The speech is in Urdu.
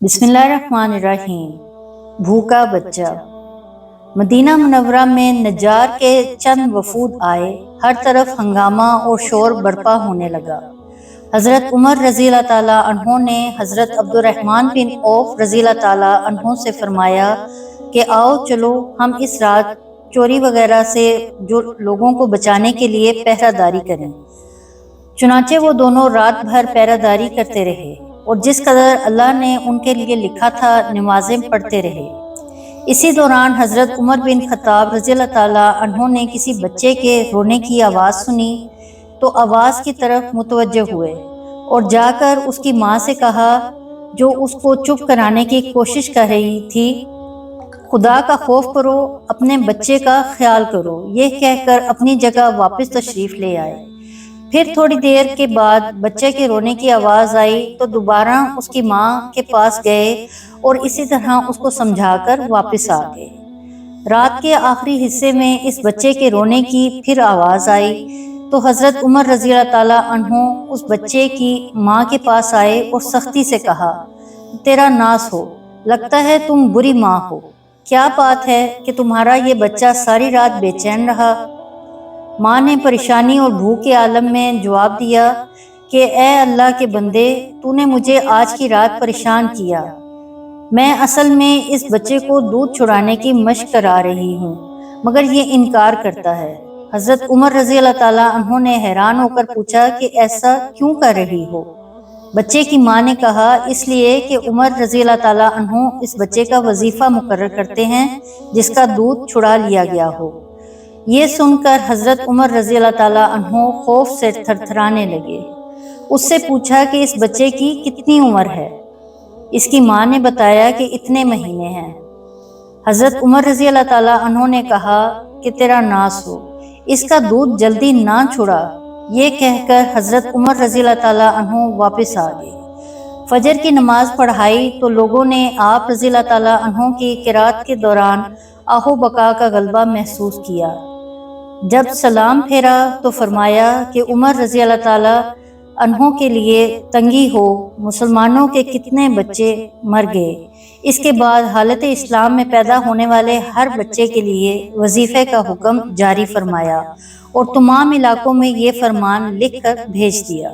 بسم اللہ الرحمن الرحیم۔ بھوکا بچہ۔ مدینہ منورہ میں نجار کے چند وفود آئے، ہر طرف ہنگامہ اور شور برپا ہونے لگا۔ حضرت عمر رضی اللہ تعالیٰ عنہ نے حضرت عبد الرحمن بن عوف رضی اللہ تعالیٰ عنہ سے فرمایا کہ آؤ چلو ہم اس رات چوری وغیرہ سے جو لوگوں کو بچانے کے لیے پہرہ داری کریں۔ چنانچہ وہ دونوں رات بھر پہرہ داری کرتے رہے اور جس قدر اللہ نے ان کے لیے لکھا تھا نمازیں پڑھتے رہے۔ اسی دوران حضرت عمر بن خطاب رضی اللہ تعالیٰ عنہ نے کسی بچے کے رونے کی آواز سنی تو آواز کی طرف متوجہ ہوئے اور جا کر اس کی ماں سے کہا جو اس کو چپ کرانے کی کوشش کر رہی تھی، خدا کا خوف کرو، اپنے بچے کا خیال کرو۔ یہ کہہ کر اپنی جگہ واپس تشریف لے آئے۔ پھر تھوڑی دیر کے بعد بچے کے رونے کی آواز آئی تو دوبارہ اس کی ماں کے پاس گئے اور اسی طرح اس کو سمجھا کر واپس آ گئے۔ رات کے آخری حصے میں اس بچے کے رونے کی پھر آواز آئی تو حضرت عمر رضی اللہ تعالیٰ عنہ اس بچے کی ماں کے پاس آئے اور سختی سے کہا، تیرا ناس ہو، لگتا ہے تم بری ماں ہو، کیا بات ہے کہ تمہارا یہ بچہ ساری رات بے چین رہا؟ ماں نے پریشانی اور بھوک کے عالم میں جواب دیا کہ اے اللہ کے بندے، تو نے مجھے آج کی رات پریشان کیا۔ میں اصل میں اس بچے کو دودھ چھڑانے کی مشق کرا رہی ہوں مگر یہ انکار کرتا ہے۔ حضرت عمر رضی اللہ تعالیٰ عنہ نے حیران ہو کر پوچھا کہ ایسا کیوں کر رہی ہو؟ بچے کی ماں نے کہا اس لیے کہ عمر رضی اللہ تعالیٰ عنہ اس بچے کا وظیفہ مقرر کرتے ہیں جس کا دودھ چھڑا لیا گیا ہو۔ یہ سن کر حضرت عمر رضی اللہ تعالیٰ عنہ خوف سے تھر تھرانے لگے۔ اس سے پوچھا کہ اس بچے کی کتنی عمر ہے؟ اس کی ماں نے بتایا کہ اتنے مہینے ہیں۔ حضرت عمر رضی اللہ تعالیٰ عنہ نے کہا کہ تیرا ناس ہو، اس کا دودھ جلدی نہ چھڑا۔ یہ کہہ کر حضرت عمر رضی اللہ تعالیٰ عنہ واپس آ گئے۔ فجر کی نماز پڑھائی تو لوگوں نے آپ رضی اللہ تعالیٰ عنہ کی قرات کے دوران آہ و بکا کا غلبہ محسوس کیا۔ جب سلام پھیرا تو فرمایا کہ عمر رضی اللہ تعالیٰ عنہ کے لیے تنگی ہو، مسلمانوں کے کتنے بچے مر گئے۔ اس کے بعد حالت اسلام میں پیدا ہونے والے ہر بچے کے لیے وظیفے کا حکم جاری فرمایا اور تمام علاقوں میں یہ فرمان لکھ کر بھیج دیا۔